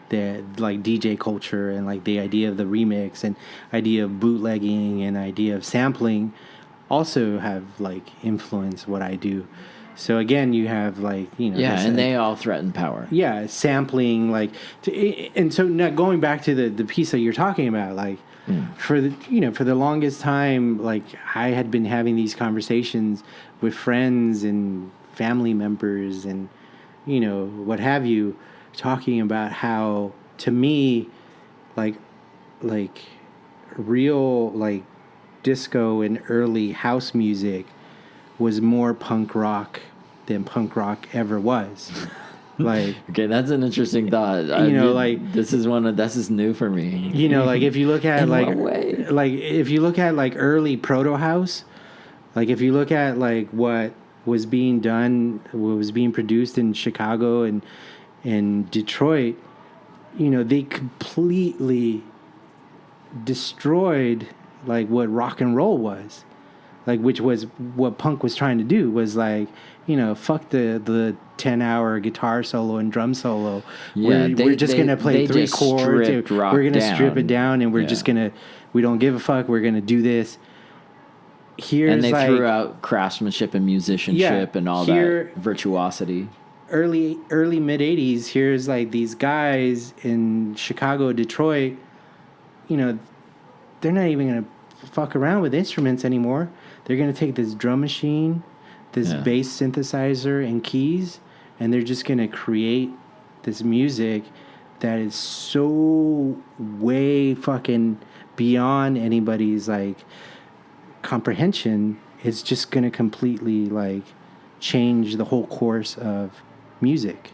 the like DJ culture and like the idea of the remix and idea of bootlegging and idea of sampling also have like influenced what I do. So again, you have like, and they all threaten power. Yeah, sampling like, and so now going back to the piece that you're talking about, like for the longest time, like I had been having these conversations with friends and family members and what have you, talking about how to me, like real like disco and early house music was more punk rock than punk rock ever was. Like, okay, that's an interesting thought. This is new for me. Like if you look at if you look at like early proto house, like if you look at like what was being done, what was being produced in Chicago and Detroit, they completely destroyed like what rock and roll was. Like, which was what punk was trying to do, was like, fuck the 10-hour guitar solo and drum solo. Yeah, we're just going to play 3 chords. We're going to strip it down and we're just going to, we don't give a fuck. We're going to do this. And they threw out craftsmanship and musicianship and all that virtuosity. Early mid 80s, here's like these guys in Chicago, Detroit, they're not even going to fuck around with instruments anymore. They're going to take this drum machine, this bass synthesizer and keys, and they're just going to create this music that is so way fucking beyond anybody's like comprehension. It's just going to completely like change the whole course of music.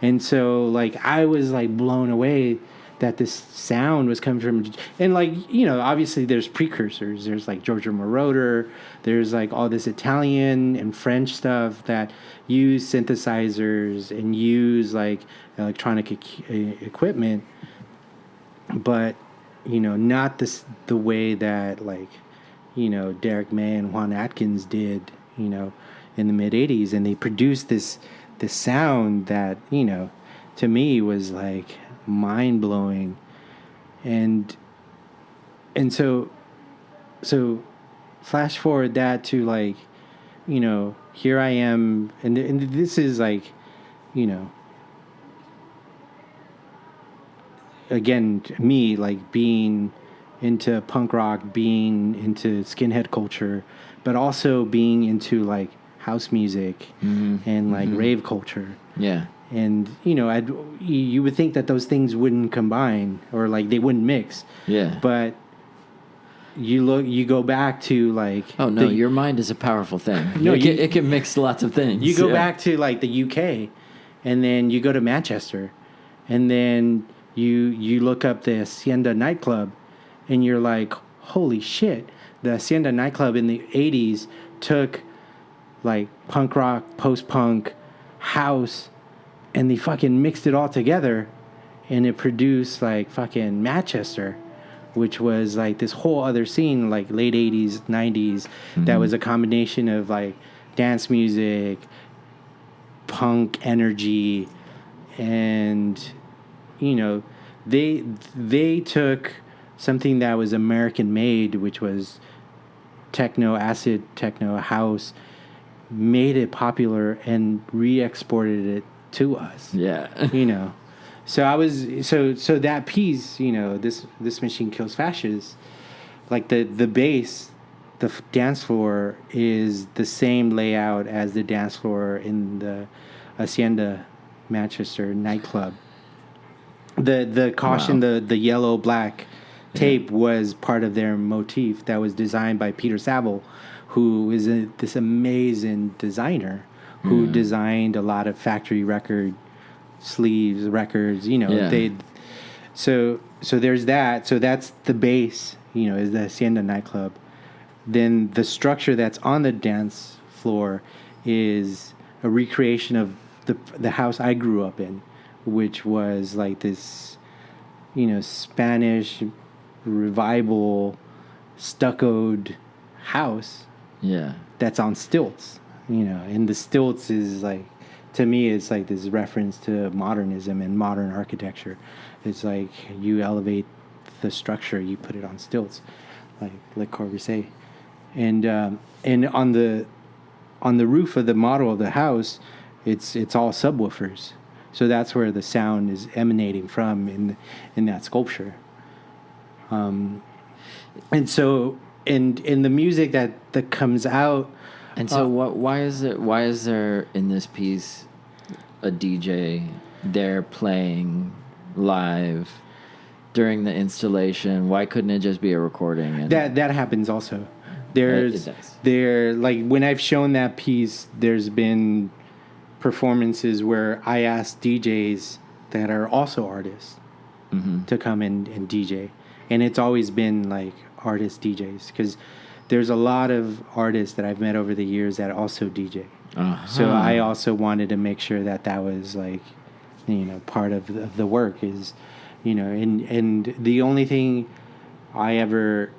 And so like I was like blown away that this sound was coming from, and like, obviously there's precursors. There's like Giorgio Moroder. There's like all this Italian and French stuff that use synthesizers and use like electronic equipment, but, not the way that like, Derek May and Juan Atkins did, in the mid 80s. And they produced this sound that, to me was like mind-blowing. And so flash forward that to like, here I am, and this is like, again, me like being into punk rock, being into skinhead culture, but also being into like house music and like rave culture. Yeah. And, you would think that those things wouldn't combine or like they wouldn't mix. Yeah. But you go back to like... Oh, no, your mind is a powerful thing. No, it can mix lots of things. You go back to like the UK, and then you go to Manchester, and then you look up the Hacienda nightclub, and you're like, holy shit. The Hacienda nightclub in the 80s took like punk rock, post-punk, house, and they fucking mixed it all together, and it produced like fucking Manchester, which was like this whole other scene, like late 80s, 90s, that was a combination of like dance music, punk energy, and they took something that was American made, which was techno, acid techno, house, made it popular and re-exported it to us. Yeah. So I was so that piece, this machine kills fascists, like the bass, the dance floor is the same layout as the dance floor in the Hacienda Manchester nightclub. The caution, the yellow black tape was part of their motif that was designed by Peter Saville, who is this amazing designer who designed a lot of factory record sleeves, records, they, so there's that. So that's the bass, is the Hacienda nightclub. Then the structure that's on the dance floor is a recreation of the house I grew up in, which was like this, Spanish revival stuccoed house. Yeah. That's on stilts, and the stilts is like, to me, it's like this reference to modernism and modern architecture. It's like you elevate the structure, you put it on stilts, like Le Corbusier, and on the roof of the model of the house, it's all subwoofers. So that's where the sound is emanating from in that sculpture. And so in the music that comes out. And so why is there in this piece a DJ there playing live during the installation? Why couldn't it just be a recording? That happens also. It does. Like when I've shown that piece, there's been performances where I ask DJs that are also artists to come in and DJ, and it's always been like artist DJs, because there's a lot of artists that I've met over the years that also DJ. So I also wanted to make sure that was like, part of the work is, and the only thing I ever,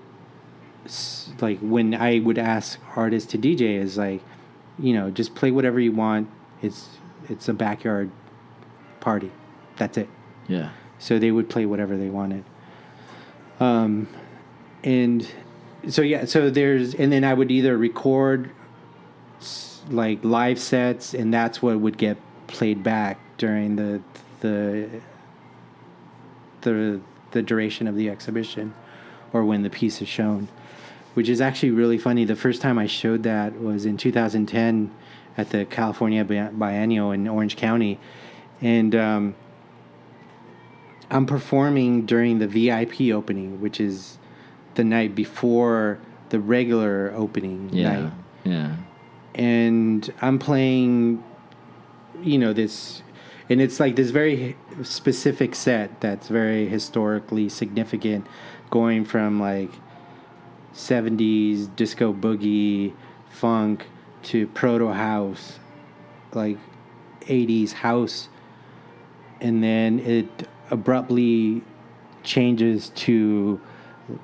like when I would ask artists to DJ is like, just play whatever you want. It's a backyard party. That's it. Yeah. So they would play whatever they wanted. And so and then I would either record like live sets, and that's what would get played back during the duration of the exhibition, or when the piece is shown, which is actually really funny. The first time I showed that was in 2010 at the California Biennial in Orange County, and I'm performing during the VIP opening, which is the night before the regular opening night. Yeah. And I'm playing, this, and it's like this very specific set that's very historically significant, going from like 70s disco boogie funk to proto house, like 80s house, and then it abruptly changes to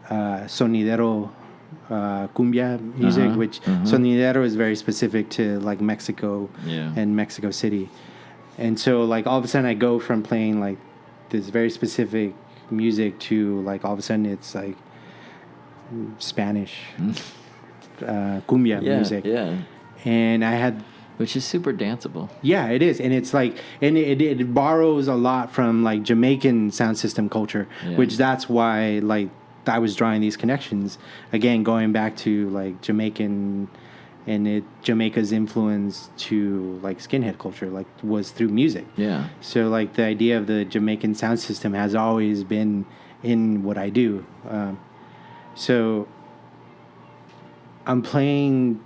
sonidero cumbia music, which sonidero is very specific to like Mexico and Mexico City. And so like all of a sudden I go from playing like this very specific music to like all of a sudden it's like Spanish cumbia music. Yeah. And I had, which is super danceable. Yeah, it is. And it's like, and it borrows a lot from like Jamaican sound system culture, which that's why like I was drawing these connections. Again, going back to like Jamaican, and Jamaica's influence to like skinhead culture, like was through music. Yeah. So like the idea of the Jamaican sound system has always been in what I do. So I'm playing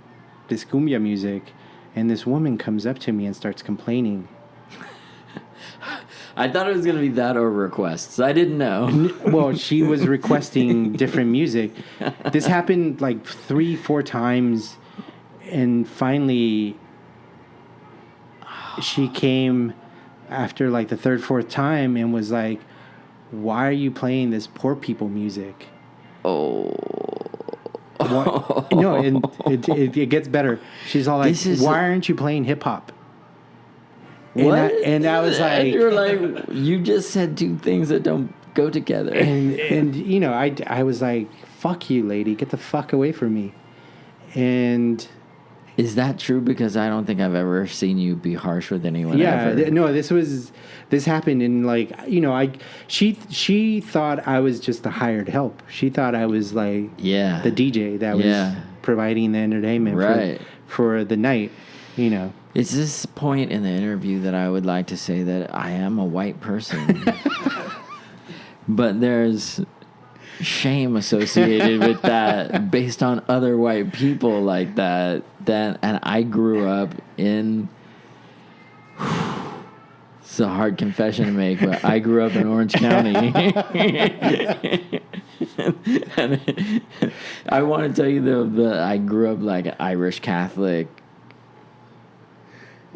this cumbia music, and this woman comes up to me and starts complaining. I thought it was going to be that or requests. I didn't know. Well, she was requesting different music. This happened like 3-4 times, and finally she came after like the 3rd, 4th time and was like, "Why are you playing this poor people music?" Oh. No, and it gets better. She's all like, "Why aren't you playing hip hop?" What? And I was like, and you're like, you just said two things that don't go together. And I was like, "Fuck you, lady, get the fuck away from me." And is that true? Because I don't think I've ever seen you be harsh with anyone. Ever. No, this happened in like, she thought I was just the hired help. She thought I was like the DJ that was providing the entertainment for the night, It's this point in the interview that I would like to say that I am a white person. But there's shame associated with that based on other white people like that. And I grew up in... It's a hard confession to make, but I grew up in Orange County. And I want to tell you, though, that I grew up like an Irish Catholic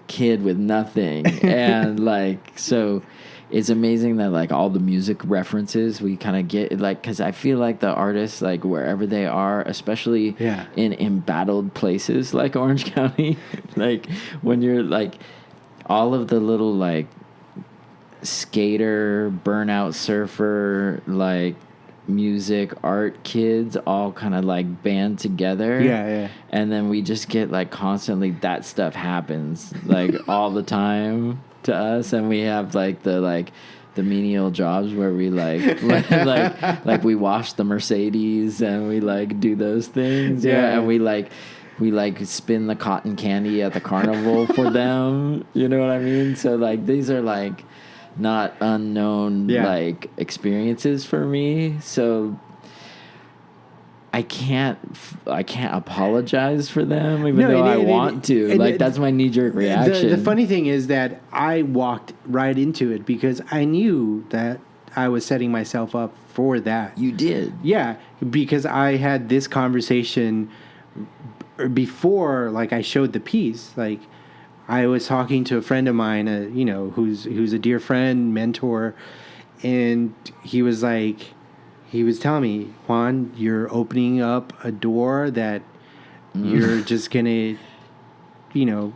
kid with nothing. And like, so it's amazing that like all the music references we kind of get, like, because I feel like the artists, like wherever they are, especially in embattled places like Orange County, like when you're like all of the little like skater, burnout surfer, like music, art kids all kind of like band together. Yeah. And then we just get like constantly that stuff happens like all the time to us, and we have like the menial jobs where we like we wash the Mercedes and we like do those things. And we spin the cotton candy at the carnival for them. You know what I mean? So like these are like not unknown like experiences for me. So I can't apologize for them, even though I want to. Like, that's my knee-jerk reaction. The funny thing is that I walked right into it because I knew that I was setting myself up for that. You did? Yeah, because I had this conversation before, like, I showed the piece. Like, I was talking to a friend of mine, who's a dear friend, mentor, and he was telling me, Juan, you're opening up a door that you're just gonna, you're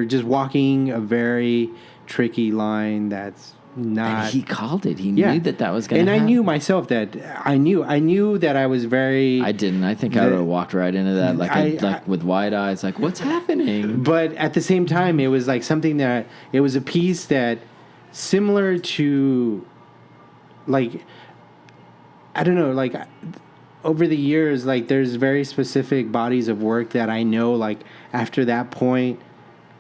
just walking a very tricky line that's not. And he called it. He knew that was going to happen. And I knew myself that I knew that I was very. I didn't. I think I would have walked right into that like with wide eyes, like, what's happening? But at the same time, it was like something that it was a piece that similar to. Like, I don't know, like, over the years, like, there's very specific bodies of work that I know, like, after that point,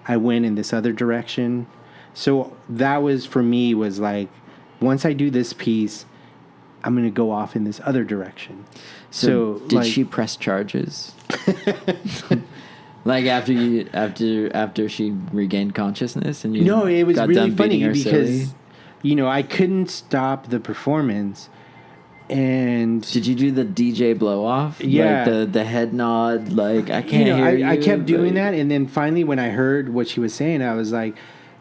I went in this other direction. So that was, for me, was like, once I do this piece, I'm going to go off in this other direction. So did she press charges? Like, after she regained consciousness? And you no, it was really funny because... silly? I couldn't stop the performance, and did you do the DJ blow off? Yeah, like the head nod. Like, I can't hear you. I kept doing that, and then finally, when I heard what she was saying, I was like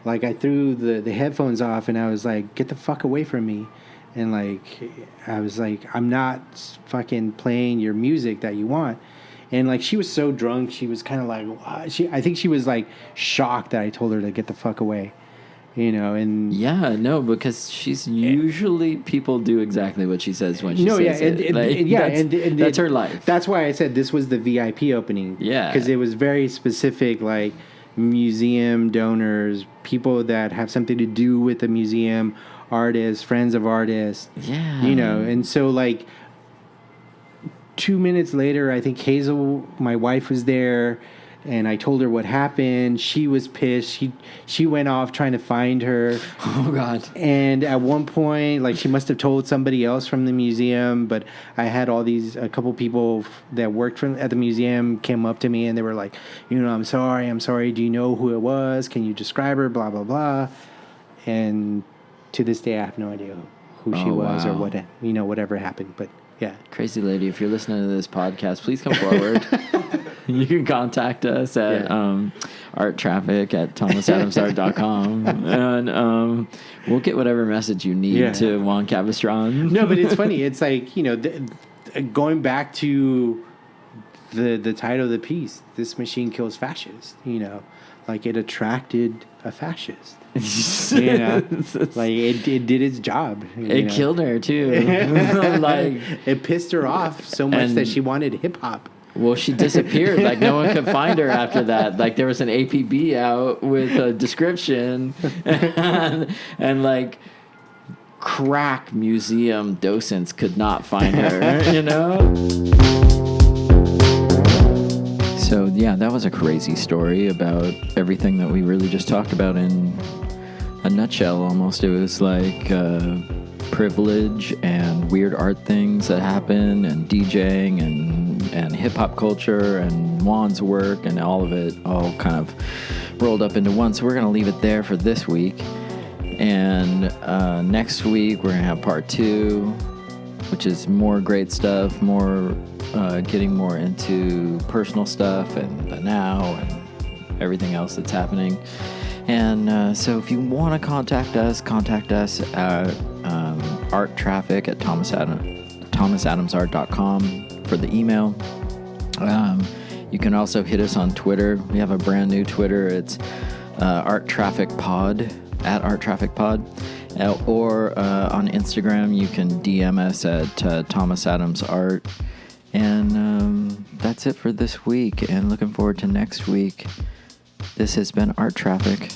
I threw the headphones off, and I was like, "Get the fuck away from me!" And like, I was like, "I'm not fucking playing your music that you want." And like, she was so drunk, she was kind of like, I think she was like shocked that I told her to get the fuck away. And because she's usually people do exactly what she says when she says it. That's her life. That's why I said this was the VIP opening. Yeah, because it was very specific, like museum donors, people that have something to do with the museum, artists, friends of artists. Yeah, and so like 2 minutes later, I think Hazel, my wife, was there. And I told her what happened. She was pissed. She went off trying to find her. Oh, God. And at one point, like, she must have told somebody else from the museum. But I had a couple people that worked at the museum came up to me and they were like, I'm sorry. Do you know who it was? Can you describe her? Blah, blah, blah. And to this day, I have no idea who she was or what, whatever happened. But yeah. Crazy lady, if you're listening to this podcast, please come forward. You can contact us at arttraffic@thomasadamsart.com, and we'll get whatever message you need to Juan Capistrán. No, but it's funny. It's like, going back to the title of the piece, This Machine Kills Fascists, like it attracted a fascist. Like it did its job. It killed her too. Like it pissed her off so much that she wanted hip hop. Well, she disappeared. Like, no one could find her after that. Like, there was an APB out with a description, and like, crack museum docents could not find her, So, yeah, that was a crazy story about everything that we really just talked about in a nutshell, almost. It was like privilege and weird art things that happen, and DJing and hip-hop culture and Juan's work, and all of it all kind of rolled up into one. So we're going to leave it there for this week. And next week we're going to have part 2, which is more great stuff, more getting more into personal stuff and the now and everything else that's happening. And so if you want to contact us at arttraffic@thomasadamsart.com for the email. You can also hit us on Twitter. We have a brand new Twitter. It's arttrafficpod, @arttrafficpod. Or on Instagram, you can DM us at thomasadamsart. And that's it for this week. And looking forward to next week. This has been Art Traffic.